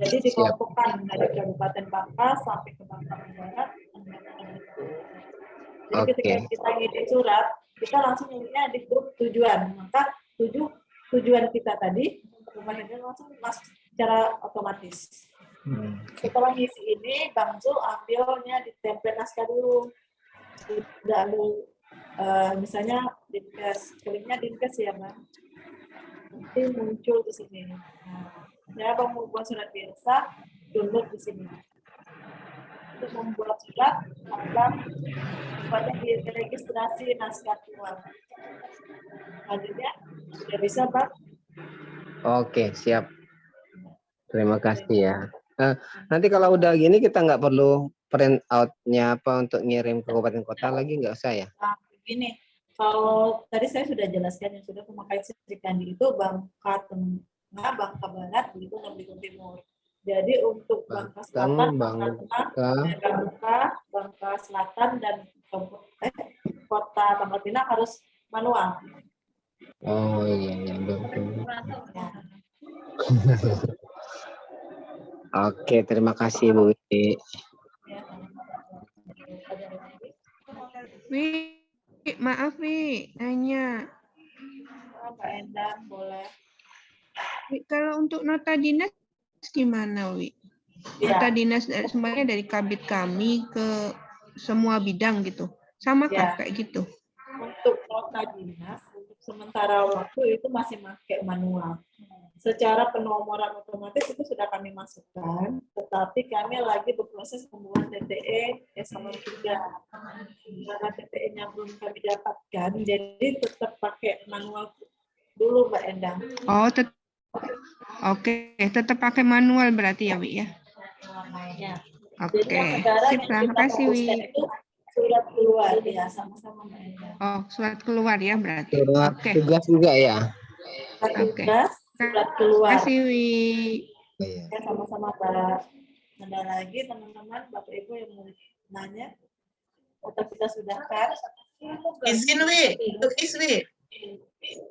jadi dikelompokkan dari kabupaten Bangka sampai ke Bangka Barat. Jadi ketika kita ngirim surat, kita langsung ngirimnya di grup tujuan, maka tujuan kita tadi langsung masuk secara otomatis. Setelah ngisi ini, Bang Zul ambilnya di template naskah dulu. Tidak ambil, misalnya Dinkes, kliknya Dinkes ya Bang. Nanti muncul di sini. Nah, saya Bang mau buat surat biasa, download di sini. Untuk membuat surat, Bang pada di registrasi naskah keluar. Selanjutnya, sudah bisa Bang? Oke, siap. Terima kasih ya. Nanti kalau udah gini kita nggak perlu print out-nya apa untuk ngirim ke kabupaten kota lagi, nggak usah ya? Nah, begini, kalau tadi saya sudah jelaskan yang sudah memakai Serikandi itu Bangka Tengah, Bangka Barat, begitu dan Belitung Timur. Jadi untuk Bangka Selatan, Bangka Selatan dan Kota Pangkal Pinang harus manual. Oh iya betul. Oke, terima kasih Bu Widi. Wi, maaf Wi, nanya. Pak Endang, boleh. Wi, kalau untuk nota dinas gimana Wi? Ya. Nota dinas semuanya dari kabit kami ke semua bidang gitu. Sama kan kayak gitu? Untuk nota dinas, untuk sementara waktu itu masih pakai manual. Secara penomoran otomatis itu sudah kami masukkan, tetapi kami lagi berproses pembuatan TTE eselon 3. Karena TTE-nya belum kami dapatkan, jadi tetap pakai manual dulu Mbak Endang. Oh, oke, tetap pakai manual berarti ya Wi ya? warnanya. Oke, Jadi yang sekarang sip yang lah. kita Makasih, fokuskan Wi. itu surat keluar ya, sama-sama Mbak Enda. Oh, surat keluar ya berarti. Surat Oke, tugas juga ya. Oke. Tugas, surat keluar. Makasih, Wi. Iya. Ya, sama-sama Pak. Ada lagi teman-teman, Bapak Ibu yang mau nanya? Atau kita sudahkan? Izin, Wi, untuk Wi.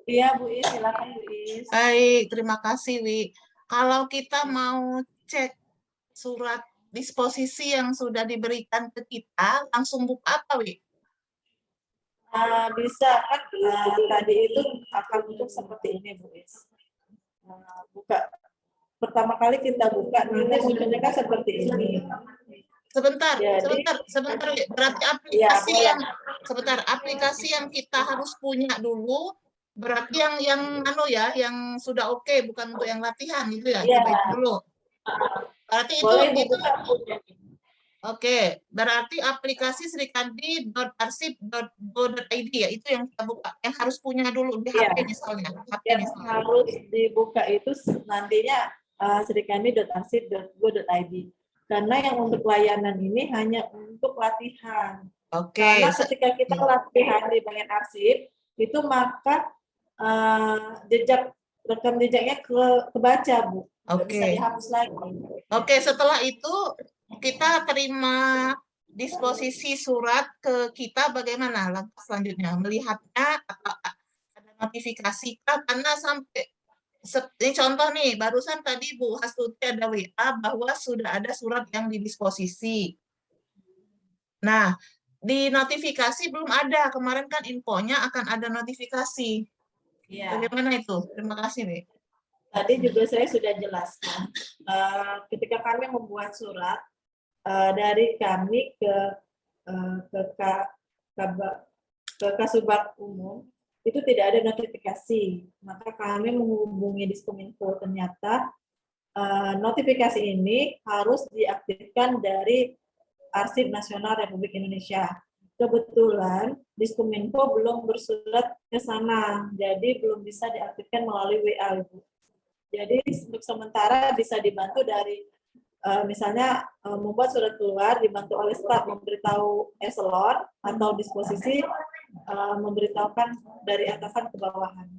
Iya, Bu Is, silakan Bu Is. Baik, terima kasih, Wi. Kalau kita mau cek surat disposisi yang sudah diberikan ke kita, langsung buka apa, Wi? Bisa kan tadi itu akan muncul seperti ini Bu Is. Buka. Pertama kali kita buka, nanti munculnya kan seperti ini. Sebentar, Jadi- sebentar, Wi. Berarti Ya, aplikasi boleh. aplikasi yang kita harus punya dulu, berarti yang sudah oke, bukan untuk yang latihan gitu ya, Iya. kita itu dulu. Berarti Boleh itu dibuka punya. Oke, berarti aplikasi srikandi.arsip.go.id ya, itu yang kita buka, yang harus punya dulu di Iya. HP misalnya. HP Yang misalnya. harus dibuka itu nantinya srikandi.arsip.go.id. Karena yang untuk layanan ini hanya untuk latihan. Oke, Karena ketika kita latihan di bagian arsip, itu maka rekam jejaknya kebaca, Bu. Nggak bisa Oke. dihapus lagi. Oke, setelah itu kita terima disposisi surat ke kita, bagaimana langkah selanjutnya? Melihatnya atau ada notifikasi kah? Karena sampai ini contoh nih, barusan tadi Bu Hastuti ada WA bahwa sudah ada surat yang didisposisi. Nah, di notifikasi belum ada. Kemarin kan infonya akan ada notifikasi. Iya. Bagaimana itu? Terima kasih, Wi. Tadi juga saya sudah jelaskan. Ketika kami membuat surat dari kami ke Kasubag Umum, itu tidak ada notifikasi. Maka kami menghubungi Diskominfo. Ternyata notifikasi ini harus diaktifkan dari Arsip Nasional Republik Indonesia. Kebetulan Diskominfo belum bersurat ke sana, jadi belum bisa diaktifkan melalui WA, Ibu. Jadi untuk sementara bisa dibantu dari misalnya membuat surat keluar, dibantu oleh staf memberitahu eselon atau disposisi memberitahukan dari atasan ke bawahan.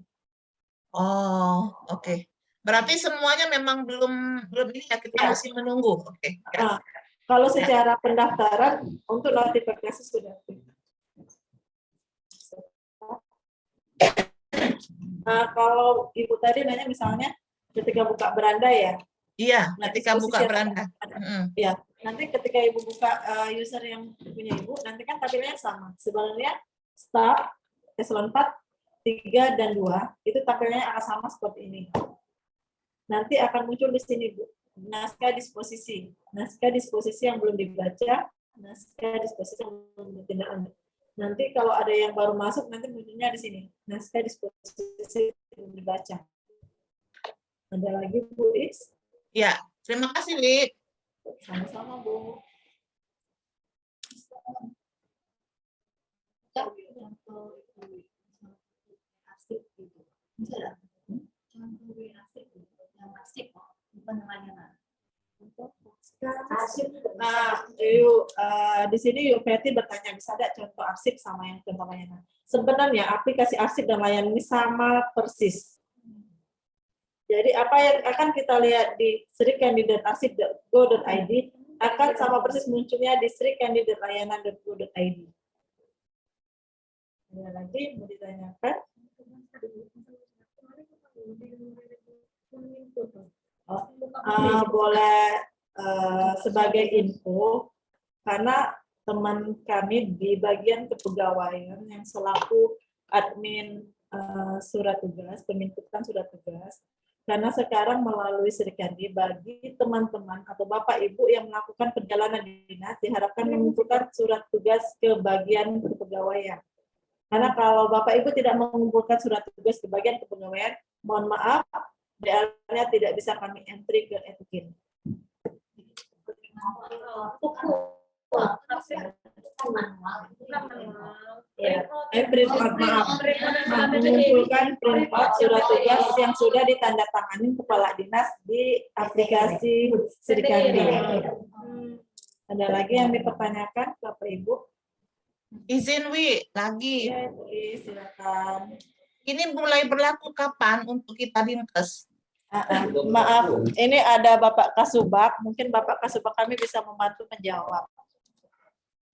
Oh, oke. Berarti semuanya memang belum ini ya, kita masih menunggu. Oke. Ya. Kalau secara pendaftaran untuk notifikasi sudah. Kalau Ibu tadi nanya misalnya ketika buka beranda ya. Iya, Nah, ketika buka disposisi beranda. Ya, nanti ketika Ibu buka user yang punya Ibu, nanti kan tampilnya sama. Sebenarnya staf, eselon 4, 3, dan 2, itu tampilnya akan sama seperti ini. Nanti akan muncul di sini, Bu. Naskah disposisi. Naskah disposisi yang belum dibaca, naskah disposisi yang belum ditindaklanjuti. Nanti kalau ada yang baru masuk, nanti munculnya di sini. Naskah disposisi yang belum dibaca. Ada lagi, Bu Is? Ya, terima kasih, Wi. Sama-sama, Bu. Di sini yuk Betty bertanya, bisa ada contoh arsip sama yang contoh layanan. Sebenarnya aplikasi arsip dan layanan ini sama persis. Jadi apa yang akan kita lihat di srikandi.arsip.go.id akan sama persis munculnya di srikandi.layanan.go.id. Ada lagi mau ditanyakan? Boleh sebagai info, karena teman kami di bagian kepegawaian yang selaku admin surat tugas, penginputan surat tugas, karena sekarang melalui Srikandi bagi teman-teman atau Bapak Ibu yang melakukan perjalanan dinas diharapkan mengumpulkan surat tugas ke bagian kepegawaian. Karena kalau Bapak Ibu tidak mengumpulkan surat tugas ke bagian kepegawaian, mohon maaf, DR-nya tidak bisa kami entry ke Etkin. Bukan manual. Ya. Print out, maaf. Mengumpulkan print out surat tugas yang sudah ditandatangani kepala dinas di aplikasi Srikandi. Ada lagi yang dipertanyakan, Bapak Ibu? Izin Wi, lagi. Iya, silakan. Ini mulai berlaku kapan untuk kita dinkes? Maaf, ini ada Bapak Kasubag. Mungkin Bapak Kasubag kami bisa membantu menjawab.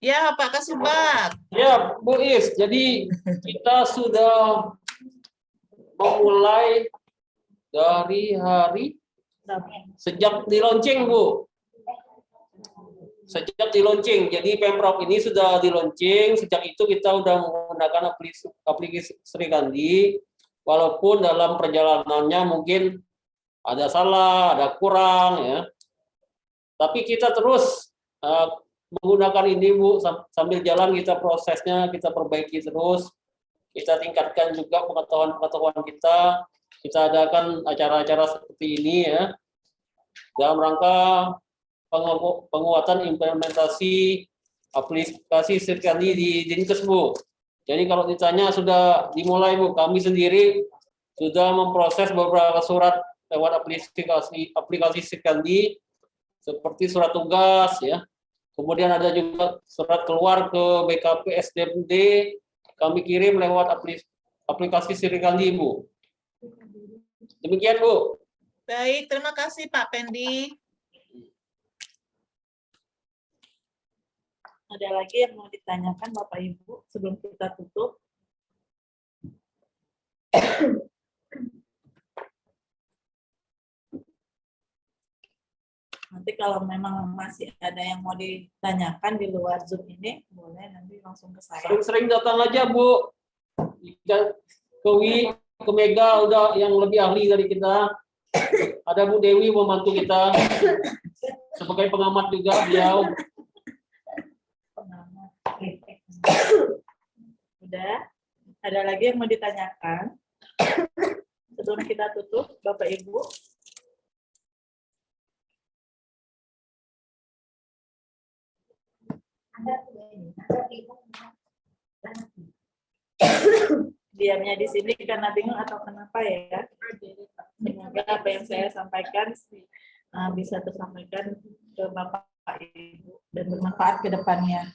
Ya, Pak Kasubag. Ya, Bu Is, jadi kita sudah memulai dari hari sejak di launching, Bu. Sejak di launching, jadi Pemprov ini sudah di launching, sejak itu kita sudah menggunakan aplikasi Srikandi, walaupun dalam perjalanannya mungkin ada salah, ada kurang, ya. Tapi kita terus menggunakan ini, Bu, sambil jalan kita prosesnya, kita perbaiki terus, kita tingkatkan juga pengetahuan kita adakan acara-acara seperti ini, ya, dalam rangka penguatan implementasi aplikasi Srikandi di Dinkes, Bu. Jadi kalau ditanya sudah dimulai, Bu, kami sendiri sudah memproses beberapa surat lewat aplikasi Srikandi seperti surat tugas, ya. Kemudian ada juga surat keluar ke BKP SDMD, kami kirim lewat aplikasi Srikandi, Bu. Demikian, Bu. Baik, terima kasih Pak Pendi. Ada lagi yang mau ditanyakan Bapak Ibu sebelum kita tutup? Nanti kalau memang masih ada yang mau ditanyakan di luar Zoom ini, boleh nanti langsung ke saya. Sering-sering datang aja, Bu. Jika ke Wi, ke Mega udah yang lebih ahli dari kita. Ada Bu Dewi membantu kita sebagai pengamat juga beliau. Udah, ada lagi yang mau ditanyakan? Sebelum kita tutup, Bapak Ibu. Diamnya di sini karena bingung atau kenapa ya? Semoga apa yang saya sampaikan bisa tersampaikan ke Bapak Ibu dan bermanfaat ke depannya.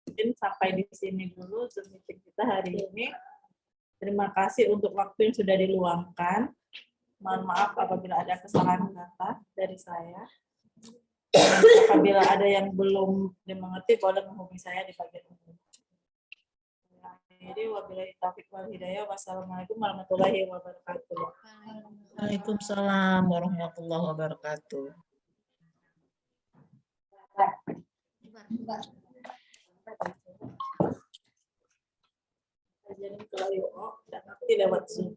Mungkin sampai di sini dulu Zoom meeting kita hari ini. Terima kasih untuk waktu yang sudah diluangkan. Mohon maaf apabila ada kesalahan kata dari saya. Dan apabila ada yang belum dimengerti, boleh menghubungi saya di bagian ini. Jadi wabillahi taufiq wal hidayah. Wassalamualaikum warahmatullahi wabarakatuh. Waalaikumsalam warahmatullahi wabarakatuh. Jadi kalau tidak ngerti lewat Zoom.